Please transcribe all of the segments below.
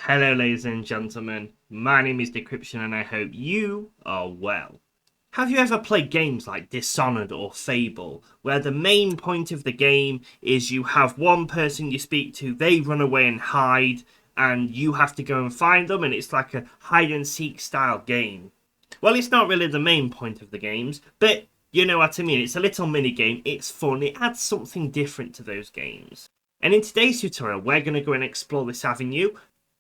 Hello ladies and gentlemen, my name is Decryption and I hope you are well. Have you ever played games like Dishonored or Fable, where the main point of the game is you have one person you speak to, they run away and hide, and you have to go and find them, and it's like a hide and seek style game? Well, it's not really the main point of the games, but you know what I mean. It's a little mini game, it's fun, it adds something different to those games. And in today's tutorial, we're going to go and explore this avenue,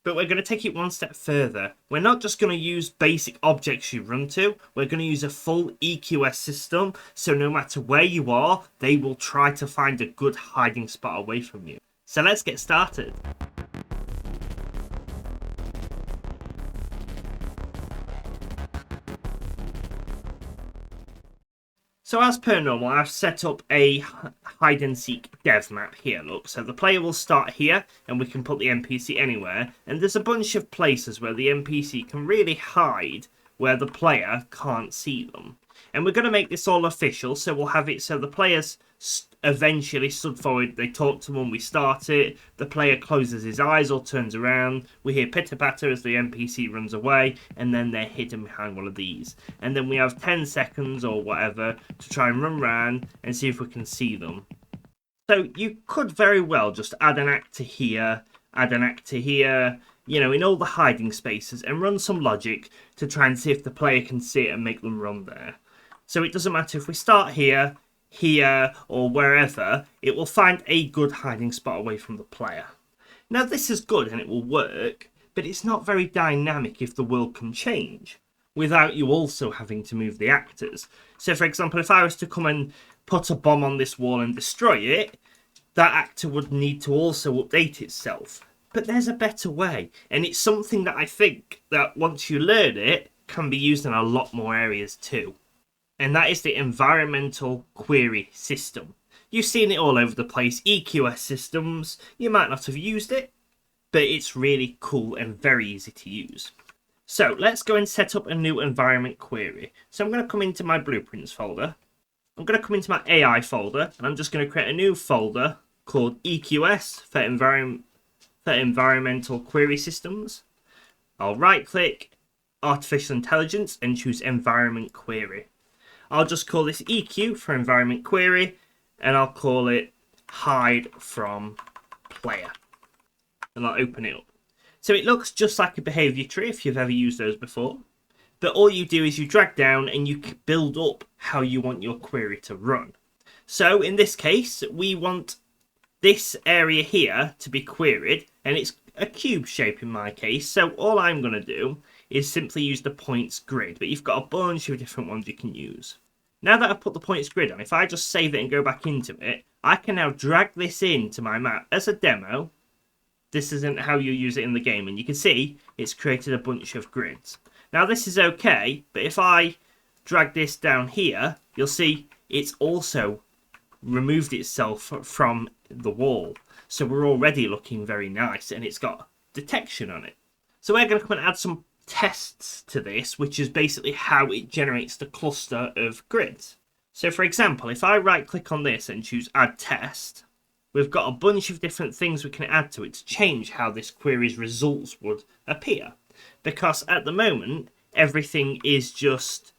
but we're going to take it one step further. We're not just going to use basic objects you run to, we're going to use a full EQS system, so no matter where you are, they will try to find a good hiding spot away from you. So let's get started. So as per normal, I've set up a hide and seek dev map here, look. So the player will start here and we can put the NPC anywhere. And there's a bunch of places where the NPC can really hide where the player can't see them. And we're going to make this all official, so we'll have it so the players eventually stood forward, they talk to when we start it, the player closes his eyes or turns around, we hear pitter-patter as the NPC runs away, and then they're hidden behind one of these. And then we have 10 seconds or whatever to try and run around and see if we can see them. So you could very well just add an actor here, add an actor here, you know, in all the hiding spaces, and run some logic to try and see if the player can see it and make them run there. So it doesn't matter if we start here, here, or wherever, it will find a good hiding spot away from the player. Now this is good and it will work, but it's not very dynamic if the world can change, without you also having to move the actors. So for example, if I was to come and put a bomb on this wall and destroy it, that actor would need to also update itself. But there's a better way, and it's something that I think that once you learn it, can be used in a lot more areas too. And that is the environmental query system. You've seen it all over the place, EQS systems. You might not have used it, but it's really cool and very easy to use. So let's go and set up a new environment query. So I'm going to come into my blueprints folder. I'm going to come into my AI folder, and I'm just going to create a new folder called EQS for environmental query systems. I'll right click artificial intelligence and choose environment query. I'll just call this EQ for environment query, and I'll call it hide from player. And I'll open it up. So it looks just like a behavior tree if you've ever used those before. But all you do is you drag down and you build up how you want your query to run. So in this case, we want this area here to be queried, and it's a cube shape in my case. So all I'm going to do is simply use the points grid, but you've got a bunch of different ones you can use. Now that I've put the points grid on, if I just save it and go back into it, I can now drag this into my map as a demo. This isn't how you use it in the game, and you can see it's created a bunch of grids. Now this is okay, but if I drag this down here, you'll see it's also removed itself from the wall. So we're already looking very nice, and it's got detection on it. So we're going to come and add some tests to this, which is basically how it generates the cluster of grids. So for example, if I right click on this and choose add test, we've got a bunch of different things we can add to it to change how this query's results would appear. Because at the moment, everything is just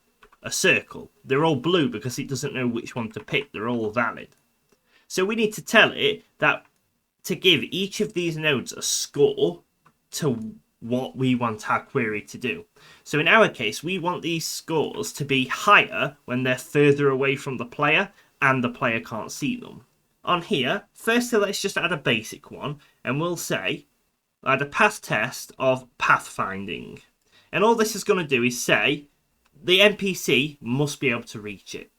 a circle. They're all blue because it doesn't know which one to pick. They're all valid. So we need to tell it that to give each of these nodes a score to what we want our query to do. So in our case, we want these scores to be higher when they're further away from the player and the player can't see them. On here, firstly, let's just add a basic one, and we'll say add a path test of pathfinding. And all this is going to do is say the NPC must be able to reach it.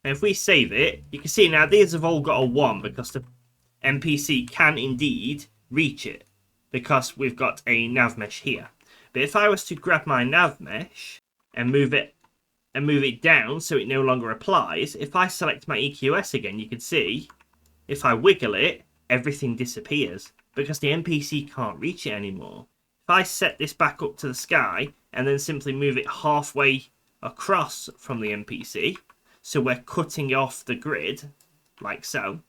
And if we save it, you can see now these have all got a 1 because the NPC can indeed reach it, because we've got a nav mesh here. But if I was to grab my nav mesh and move it down so it no longer applies, if I select my EQS again, you can see if I wiggle it, everything disappears because the NPC can't reach it anymore. If I set this back up to the sky and then simply move it halfway across from the NPC, so we're cutting off the grid, like so.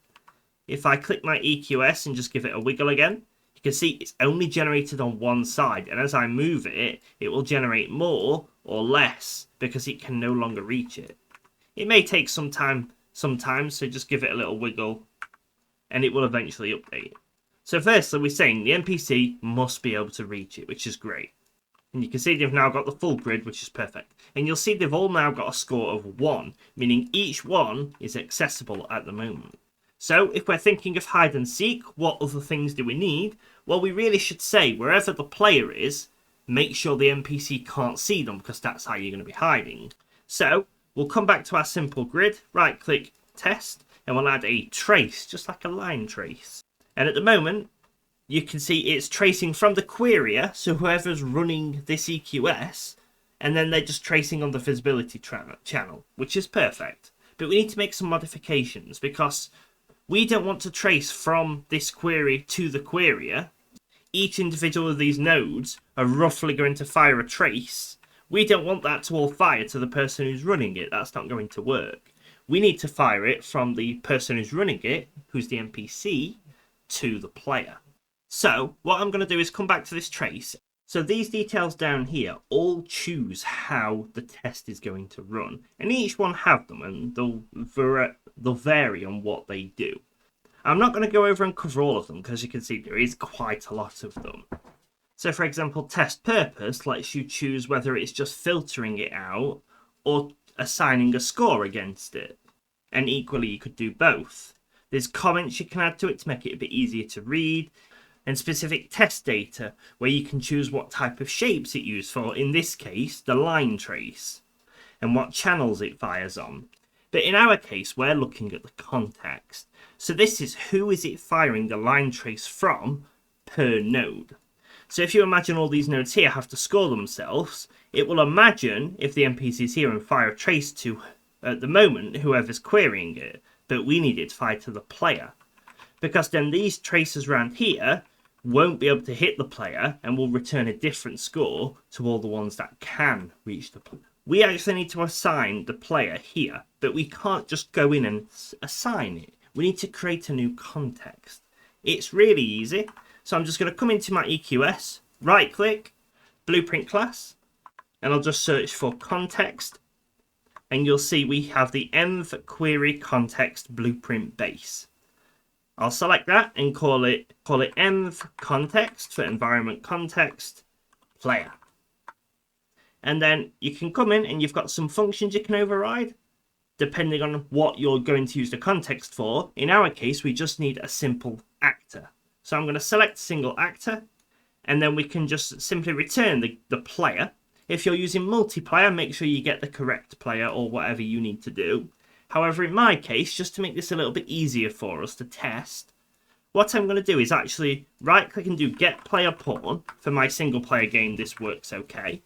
If I click my EQS and just give it a wiggle again, You can see it's only generated on one side, and as I move it, it will generate more or less because it can no longer reach it. It may take some time sometimes, so just give it a little wiggle and it will eventually update. So firstly, we're saying the NPC must be able to reach it, which is great. And you can see they've now got the full grid, which is perfect. And you'll see they've all now got a score of 1, meaning each one is accessible at the moment. So if we're thinking of hide and seek, what other things do we need? Well, we really should say wherever the player is, make sure the NPC can't see them, because that's how you're going to be hiding. So we'll come back to our simple grid, right click, test, and we'll add a trace, just like a line trace. And at the moment, you can see it's tracing from the querier, so whoever's running this EQS, and then they're just tracing on the visibility channel, which is perfect. But we need to make some modifications, because we don't want to trace from this query to the querier. Each individual of these nodes are roughly going to fire a trace. We don't want that to all fire to the person who's running it. That's not going to work. We need to fire it from the person who's running it, who's the NPC, to the player. So what I'm going to do is come back to this trace. So these details down here all choose how the test is going to run. And each one have them, and they'll vary on what they do. I'm not going to go over and cover all of them, because you can see there is quite a lot of them. So for example, test purpose lets you choose whether it's just filtering it out or assigning a score against it. And equally, you could do both. There's comments you can add to it to make it a bit easier to read, and specific test data where you can choose what type of shapes it used for, in this case, the line trace, and what channels it fires on. But in our case, we're looking at the context. So this is who is it firing the line trace from per node. So if you imagine all these nodes here have to score themselves, it will imagine if the NPC is here and fire a trace to, at the moment, whoever's querying it. But we need it to fire to the player, because then these traces around here won't be able to hit the player and will return a different score to all the ones that can reach the player. We actually need to assign the player here, but we can't just go in and assign it. We need to create a new context. It's really easy. So I'm just going to come into my EQS, right click, blueprint class, and I'll just search for context. And you'll see we have the env query context blueprint base. I'll select that and call it env context for environment context player. And then you can come in and you've got some functions you can override depending on what you're going to use the context for. In our case, we just need a simple actor. So I'm going to select single actor, and then we can just simply return the player. If you're using multiplayer, make sure you get the correct player or whatever you need to do. However, in my case, just to make this a little bit easier for us to test, what I'm going to do is actually right-click and do get player pawn. For my single-player game, this works okay.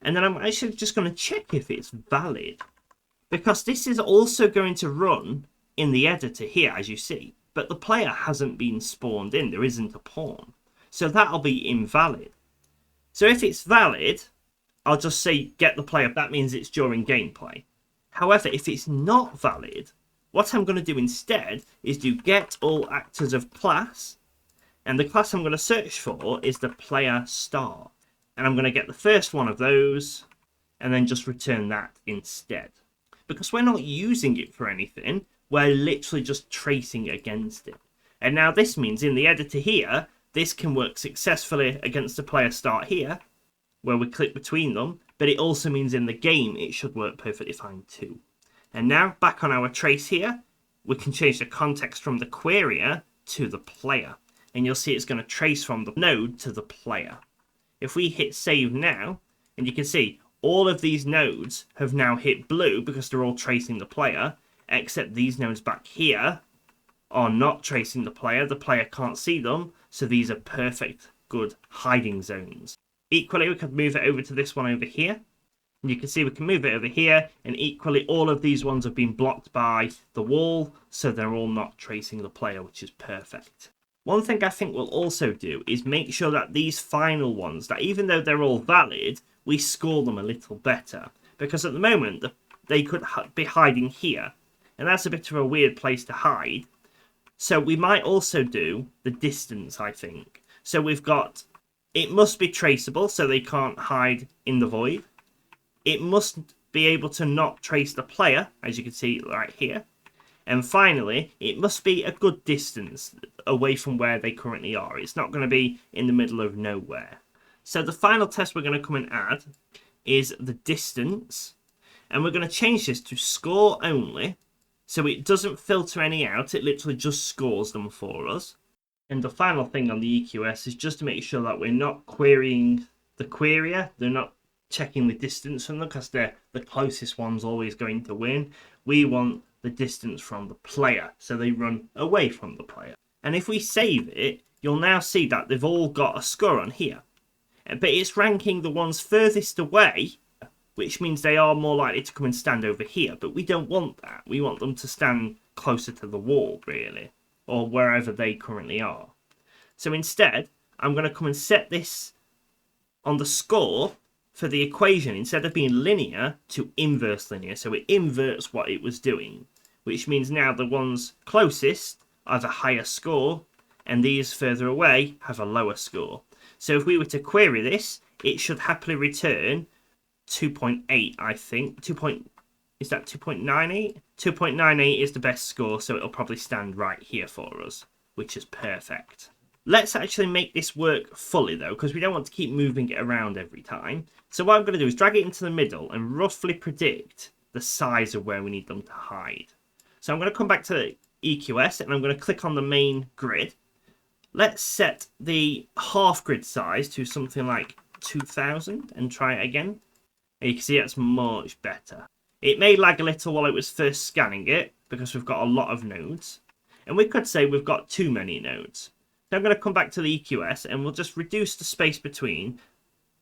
And then I'm actually just going to check if it's valid, because this is also going to run in the editor here, as you see. But the player hasn't been spawned in. There isn't a pawn. So that'll be invalid. So if it's valid, I'll just say get the player. That means it's during gameplay. However, if it's not valid, what I'm going to do instead is do get all actors of class. And the class I'm going to search for is the player star. And I'm going to get the first one of those and then just return that instead. Because we're not using it for anything. We're literally just tracing against it. And now this means in the editor here, this can work successfully against the player start here, where we click between them, but it also means in the game it should work perfectly fine too. And now back on our trace here, we can change the context from the querier to the player. And you'll see it's going to trace from the node to the player. If we hit save now, and you can see all of these nodes have now hit blue because they're all tracing the player, except these nodes back here are not tracing the player can't see them, so these are perfect, good hiding zones. Equally, we could move it over to this one over here, and you can see we can move it over here, and equally all of these ones have been blocked by the wall, so they're all not tracing the player, which is perfect. One thing I think we'll also do is make sure that these final ones, that even though they're all valid, we score them a little better, because at the moment they could be hiding here. And that's a bit of a weird place to hide. So we might also do the distance, I think. So we've got, it must be traceable, so they can't hide in the void. It must be able to not trace the player, as you can see right here. And finally, it must be a good distance away from where they currently are. It's not going to be in the middle of nowhere. So the final test we're going to come and add is the distance. And we're going to change this to score only. So it doesn't filter any out. It literally just scores them for us. And the final thing on the EQS is just to make sure that we're not querying the querier. They're not checking the distance from them because they're the closest one's always going to win. We want the distance from the player, so they run away from the player. And if we save it, you'll now see that they've all got a score on here. But it's ranking the ones furthest away, which means they are more likely to come and stand over here. But we don't want that. We want them to stand closer to the wall, really, or wherever they currently are. So instead, I'm going to come and set this on the score for the equation, instead of being linear, to inverse linear. So it inverts what it was doing, which means now the ones closest have a higher score, and these further away have a lower score. So if we were to query this, it should happily return 2.8, I think. Is that 2.98? 2.98 is the best score, so it'll probably stand right here for us, which is perfect. Let's actually make this work fully, though, because we don't want to keep moving it around every time. So what I'm going to do is drag it into the middle and roughly predict the size of where we need them to hide. So I'm going to come back to EQS, and I'm going to click on the main grid. Let's set the half grid size to something like 2000 and try it again. And you can see that's much better. It may lag a little while it was first scanning it, because we've got a lot of nodes. And we could say we've got too many nodes. So I'm going to come back to the EQS, and we'll just reduce the space between.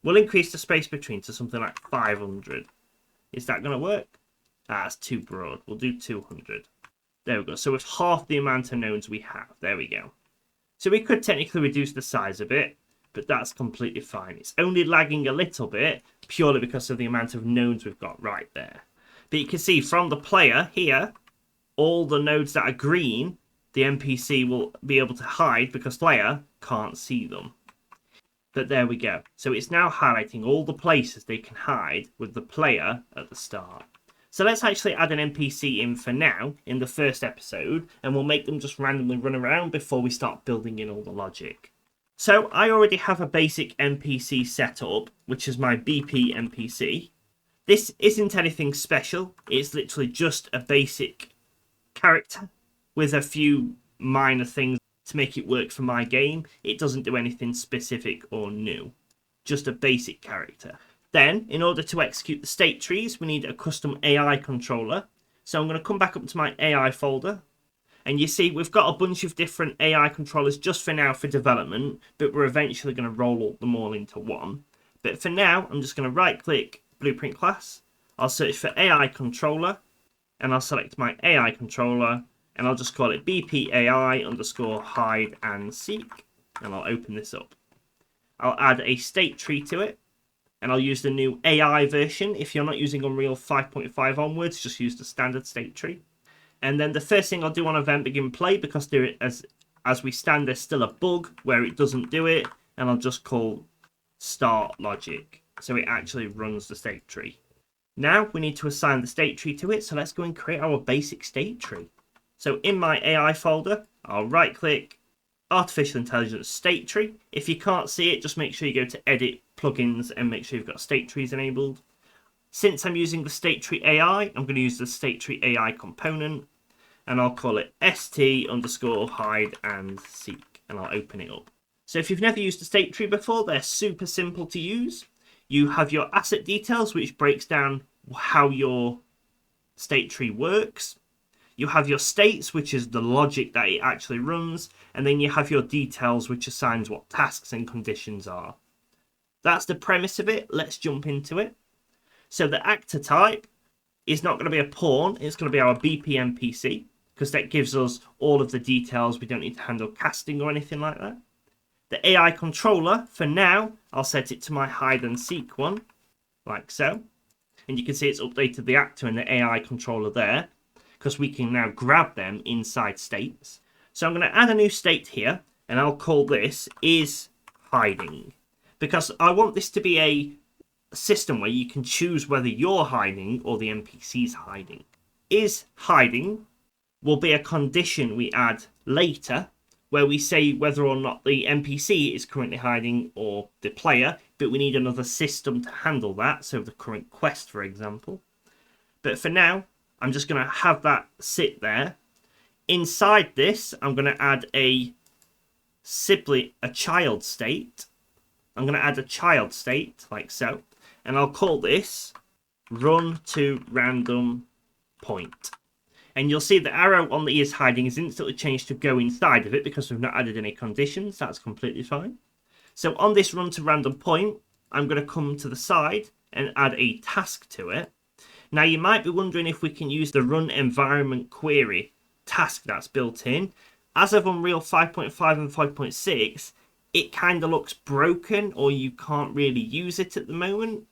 We'll increase the space between to something like 500. Is that going to work? That's too broad. We'll do 200. There we go. So with half the amount of nodes we have. There we go. So we could technically reduce the size a bit, but that's completely fine. It's only lagging a little bit, purely because of the amount of nodes we've got right there. But you can see from the player here, all the nodes that are green, the NPC will be able to hide because player can't see them. But there we go. So it's now highlighting all the places they can hide with the player at the start. So let's actually add an NPC in for now in the first episode, and we'll make them just randomly run around before we start building in all the logic. So I already have a basic NPC set up, which is my BP NPC. This isn't anything special. It's literally just a basic character with a few minor things to make it work for my game. It doesn't do anything specific or new. Just a basic character. Then, in order to execute the state trees, we need a custom AI controller. So I'm going to come back up to my AI folder. And you see, we've got a bunch of different AI controllers just for now for development, but we're eventually going to roll them all into one. But for now, I'm just going to right-click Blueprint Class. I'll search for AI controller, and I'll select my AI controller, and I'll just call it BPAI underscore hide and seek, and I'll open this up. I'll add a state tree to it, and I'll use the new AI version. If you're not using Unreal 5.5 onwards, just use the standard state tree. And then the first thing I'll do on event begin play, because there, as we stand, there's still a bug where it doesn't do it, and I'll just call start logic, so it actually runs the state tree. Now we need to assign the state tree to it, so let's go and create our basic state tree. So in my AI folder, I'll right click Artificial Intelligence State Tree. If you can't see it, just make sure you go to Edit, Plugins, and make sure you've got State Trees enabled. Since I'm using the State Tree AI, I'm going to use the State Tree AI component, and I'll call it st underscore hide and seek, and I'll open it up. So if you've never used a state tree before, they're super simple to use. You have your asset details, which breaks down how your state tree works. You have your states, which is the logic that it actually runs. And then you have your details, which assigns what tasks and conditions are. That's the premise of it. Let's jump into it. So the actor type is not going to be a pawn. It's going to be our BP NPC, because that gives us all of the details. We don't need to handle casting or anything like that. The AI controller, for now, I'll set it to my hide and seek one, like so. And you can see it's updated the actor and the AI controller there, because we can now grab them inside states. So I'm going to add a new state here, and I'll call this is hiding, because I want this to be a system where you can choose whether you're hiding or the NPC's hiding. Is hiding will be a condition we add later, where we say whether or not the NPC is currently hiding or the player, but we need another system to handle that, so the current quest, for example. But for now, I'm just going to have that sit there. Inside this, I'm going to add a child state. I'm going to add a child state, like so, and I'll call this run to random point. And you'll see the arrow on the is hiding is instantly changed to go inside of it because we've not added any conditions. That's completely fine. So on this run to random point, I'm going to come to the side and add a task to it. Now you might be wondering if we can use the run environment query task that's built in. As of Unreal 5.5 and 5.6, it kind of looks broken, or you can't really use it at the moment.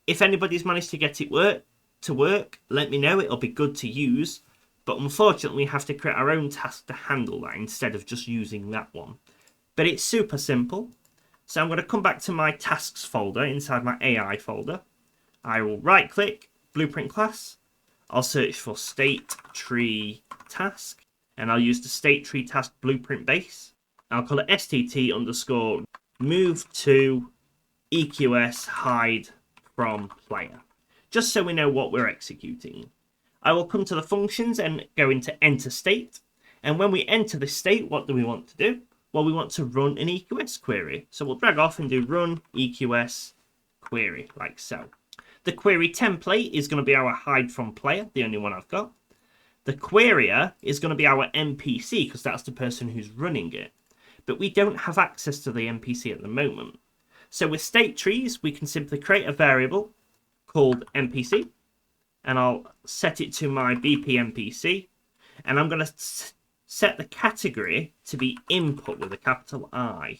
If anybody's managed to get it to work, let me know. It'll be good to use. But unfortunately, we have to create our own task to handle that instead of just using that one. But it's super simple. So I'm going to come back to my tasks folder inside my AI folder. I will right click, blueprint class. I'll search for state tree task. And I'll use the state tree task blueprint base. I'll call it STT underscore move to EQS hide from player. Just so we know what we're executing. I will come to the functions and go into enter state. And when we enter the state, what do we want to do? Well, we want to run an EQS query. So we'll drag off and do run EQS query, like so. The query template is going to be our hide from player, the only one I've got. The querier is going to be our NPC, because that's the person who's running it. But we don't have access to the NPC at the moment. So with state trees, we can simply create a variable called NPC. And I'll set it to my BP NPC. And I'm going to set the category to be input with a capital I.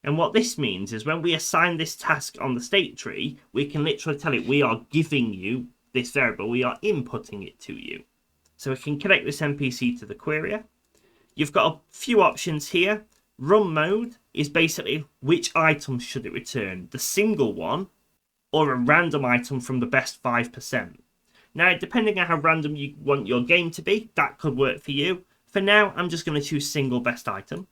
And what this means is when we assign this task on the state tree, we can literally tell it we are giving you this variable. We are inputting it to you. So we can connect this NPC to the querier. You've got a few options here. Run mode is basically which item should it return, the single one or a random item from the best 5%. Now, depending on how random you want your game to be, that could work for you. For now, I'm just going to choose single best item.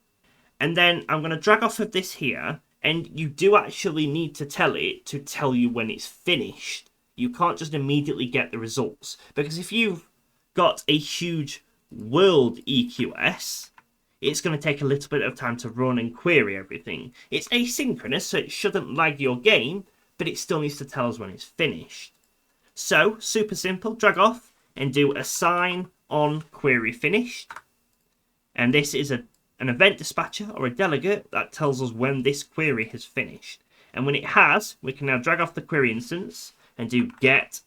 And then I'm going to drag off of this here, and you do actually need to tell it to tell you when it's finished. You can't just immediately get the results, because if you've got a huge world EQS, it's going to take a little bit of time to run and query everything. It's asynchronous, so it shouldn't lag your game, but it still needs to tell us when it's finished. So, super simple, drag off and do assign on query finished. And this is an event dispatcher or a delegate that tells us when this query has finished. And when it has, we can now drag off the query instance and do get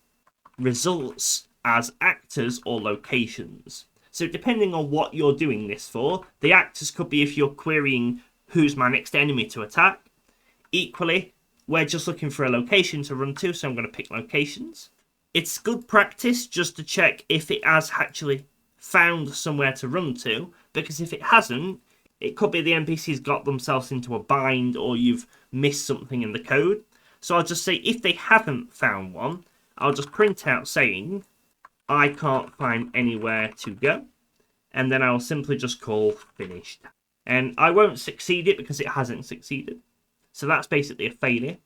results as actors or locations. So depending on what you're doing this for, the actors could be if you're querying who's my next enemy to attack. Equally, we're just looking for a location to run to, so I'm going to pick locations. It's good practice just to check if it has actually found somewhere to run to, because if it hasn't, it could be the NPCs got themselves into a bind or you've missed something in the code. So I'll just say if they haven't found one, I'll just print out saying I can't find anywhere to go, and then I'll simply just call finished. And I won't succeed it because it hasn't succeeded. So that's basically a failure.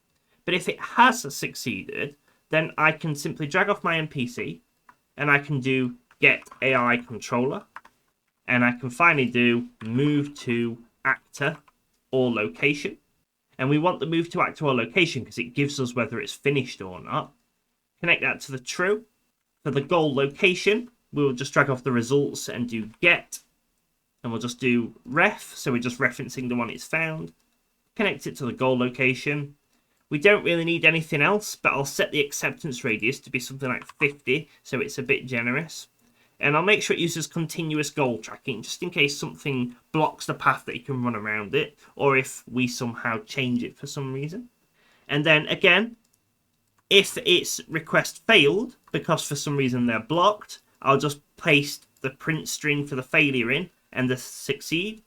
But if it has succeeded, then I can simply drag off my NPC and I can do get AI controller. And I can finally do move to actor or location. And we want the move to actor or location because it gives us whether it's finished or not. Connect that to the true. For the goal location, we'll just drag off the results and do get. And we'll just do ref, so we're just referencing the one it's found. Connect it to the goal location. We don't really need anything else, but I'll set the acceptance radius to be something like 50, so it's a bit generous. And I'll make sure it uses continuous goal tracking, just in case something blocks the path that you can run around it, or if we somehow change it for some reason. And then again, if its request failed, because for some reason they're blocked, I'll just paste the print string for the failure in, and the succeed.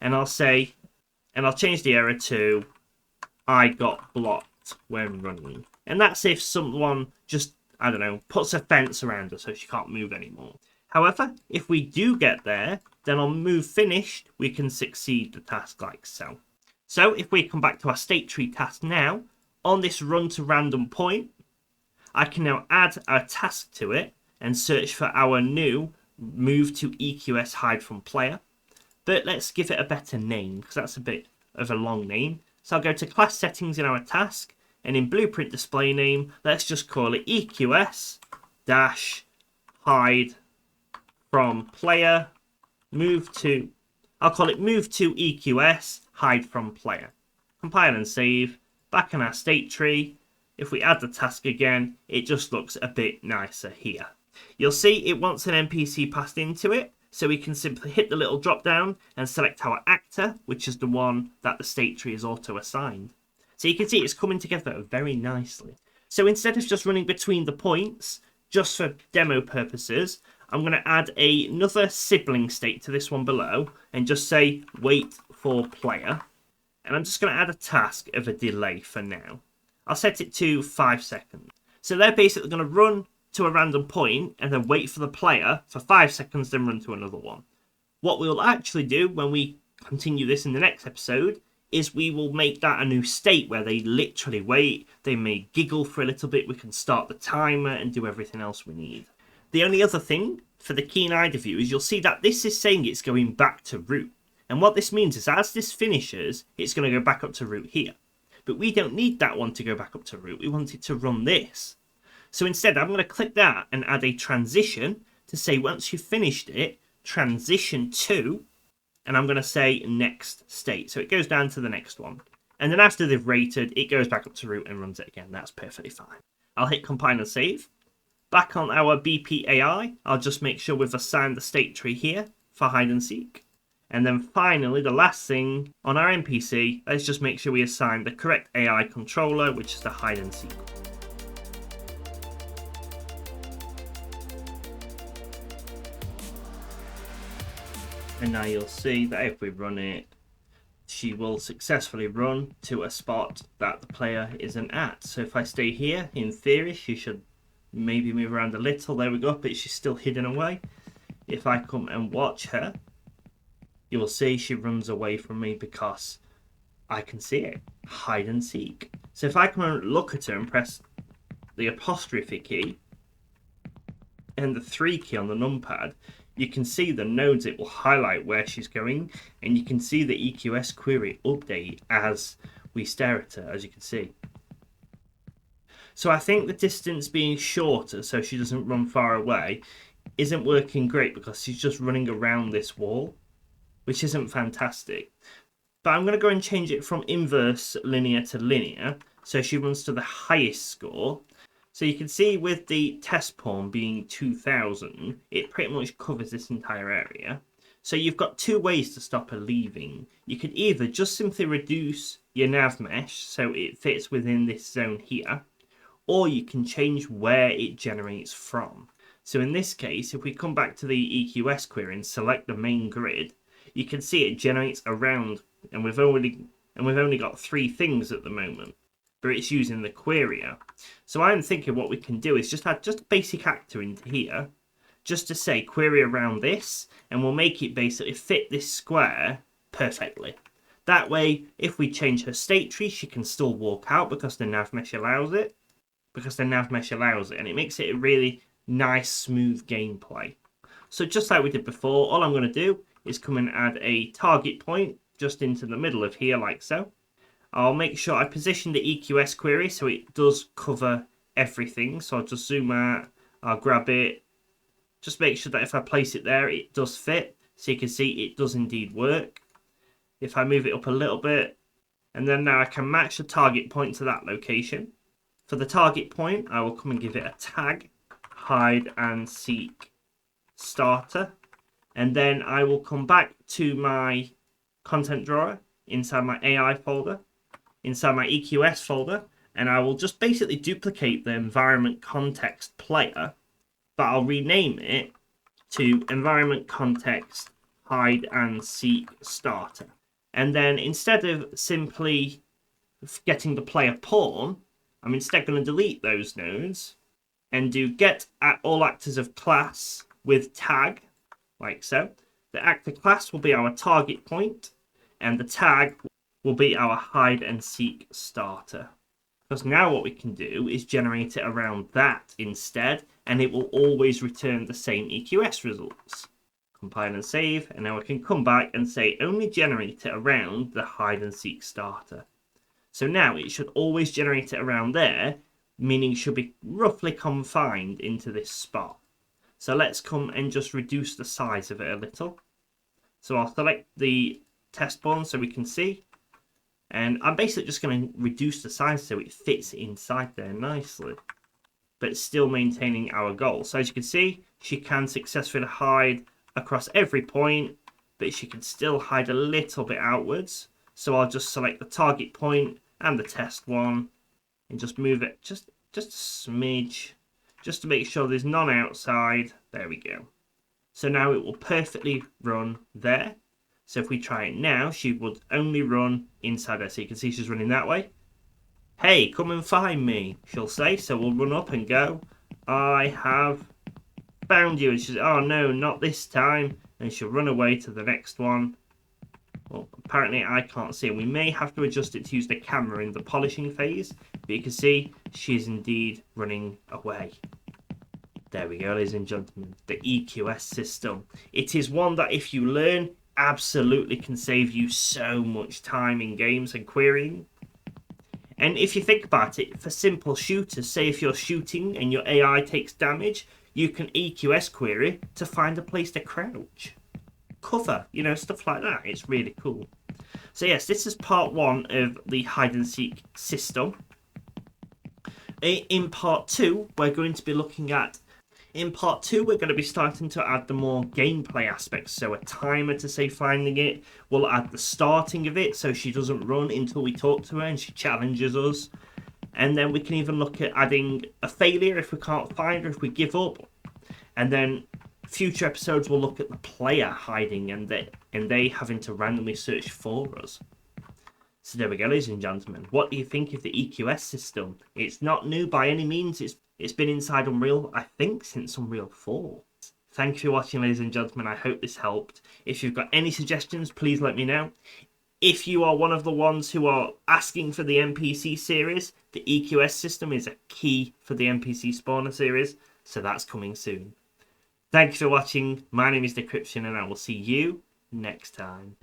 And I'll say, and I'll change the error to I got blocked when running. And that's if someone just, I don't know, puts a fence around her so she can't move anymore. However, if we do get there, then on move finished, we can succeed the task like so. So if we come back to our state tree task now, on this run to random point, I can now add a task to it and search for our new move to EQS hide from player. But let's give it a better name because that's a bit of a long name. So I'll go to class settings in our task, and in blueprint display name, let's just call it EQS dash hide from player move to, I'll call it move to EQS hide from player. Compile and save. Back in our state tree, if we add the task again, it just looks a bit nicer here. You'll see it wants an NPC passed into it, so we can simply hit the little drop down and select our actor, which is the one that the state tree is auto assigned. So you can see it's coming together very nicely. So instead of just running between the points, just for demo purposes, I'm going to add another sibling state to this one below and just say wait for player. And I'm just going to add a task of a delay for now. I'll set it to 5 seconds. So they're basically going to run to a random point and then wait for the player for 5 seconds, then run to another one. What we'll actually do when we continue this in the next episode is we will make that a new state where they literally wait, they may giggle for a little bit, we can start the timer and do everything else we need. The only other thing for the keen-eyed of you is you'll see that this is saying it's going back to root. And what this means is as this finishes, it's going to go back up to root here. But we don't need that one to go back up to root, we want it to run this. So instead, I'm going to click that and add a transition to say once you've finished it, transition to, and I'm going to say next state. So it goes down to the next one. And then after they've rated, it goes back up to root and runs it again. That's perfectly fine. I'll hit compile and save. Back on our BPAI, I'll just make sure we've assigned the state tree here for hide and seek. And then finally, the last thing on our NPC, let's just make sure we assign the correct AI controller, which is the hide and seek. And now you'll see that if we run it, she will successfully run to a spot that the player isn't at. So if I stay here, in theory, she should maybe move around a little. There we go, but she's still hidden away. If I come and watch her, you will see she runs away from me because I can see it. Hide and seek. So if I come and look at her and press the apostrophe key and the 3 key on the numpad, you can see the nodes, it will highlight where she's going, and you can see the EQS query update as we stare at her, as you can see. So I think the distance being shorter so she doesn't run far away isn't working great because she's just running around this wall, which isn't fantastic. But I'm going to go and change it from inverse linear to linear so she runs to the highest score. So you can see with the test pawn being 2000, it pretty much covers this entire area. So you've got two ways to stop her leaving. You could either just simply reduce your nav mesh so it fits within this zone here, or you can change where it generates from. So in this case, if we come back to the EQS query and select the main grid, you can see it generates around, and we've only got 3 things at the moment, but it's using the querier. So I'm thinking what we can do is just add just a basic actor into here, just to say query around this, and we'll make it basically fit this square perfectly. That way, if we change her state tree, she can still walk out because the nav mesh allows it. And it makes it a really nice, smooth gameplay. So just like we did before, all I'm going to do is come and add a target point just into the middle of here, like so. I'll make sure I position the EQS query so it does cover everything. So I'll just zoom out, I'll grab it, just make sure that if I place it there, it does fit. So you can see it does indeed work. If I move it up a little bit, and then now I can match the target point to that location. For the target point, I will come and give it a tag, hide and seek starter. And then I will come back to my content drawer inside my AI folder, inside my EQS folder, and I will just basically duplicate the environment context player, but I'll rename it to environment context hide and seek starter. And then instead of simply getting the player pawn, I'm instead going to delete those nodes and do get at all actors of class with tag, like so. The actor class will be our target point, and the tag will be our hide and seek starter. Because now what we can do is generate it around that instead, and it will always return the same EQS results. Compile and save, and now we can come back and say only generate it around the hide and seek starter. So now it should always generate it around there, meaning it should be roughly confined into this spot. So let's come and just reduce the size of it a little. So I'll select the test pawn so we can see. And I'm basically just going to reduce the size so it fits inside there nicely. But still maintaining our goal. So as you can see, she can successfully hide across every point, but she can still hide a little bit outwards. So I'll just select the target point and the test one and just move it just a smidge, just to make sure there's none outside. There we go. So now it will perfectly run there. So if we try it now, she would only run inside there. So you can see she's running that way. Hey, come and find me, she'll say. So we'll run up and go. I have found you. And she'll say, oh no, not this time. And she'll run away to the next one. Well, apparently I can't see. We may have to adjust it to use the camera in the polishing phase. But you can see she's indeed running away. There we go, ladies and gentlemen. The EQS system. It is one that if you learn, absolutely can save you so much time in games and querying. And if you think about it, for simple shooters, say if you're shooting and your AI takes damage, you can EQS query to find a place to crouch, cover, you know, stuff like that. It's really cool. So yes, this is part one of the hide and seek system. In part two, we're going to be looking at we're going to be starting to add the more gameplay aspects. So a timer to say finding it. We'll add the starting of it so she doesn't run until we talk to her and she challenges us. And then we can even look at adding a failure if we can't find her, if we give up. And then future episodes will look at the player hiding and they having to randomly search for us. So there we go, ladies and gentlemen. What do you think of the EQS system? It's not new by any means. It's been inside Unreal, I think, since Unreal 4. Thank you for watching, ladies and gentlemen. I hope this helped. If you've got any suggestions, please let me know. If you are one of the ones who are asking for the NPC series, the EQS system is a key for the NPC spawner series, so that's coming soon. Thank you for watching. My name is Decryption, and I will see you next time.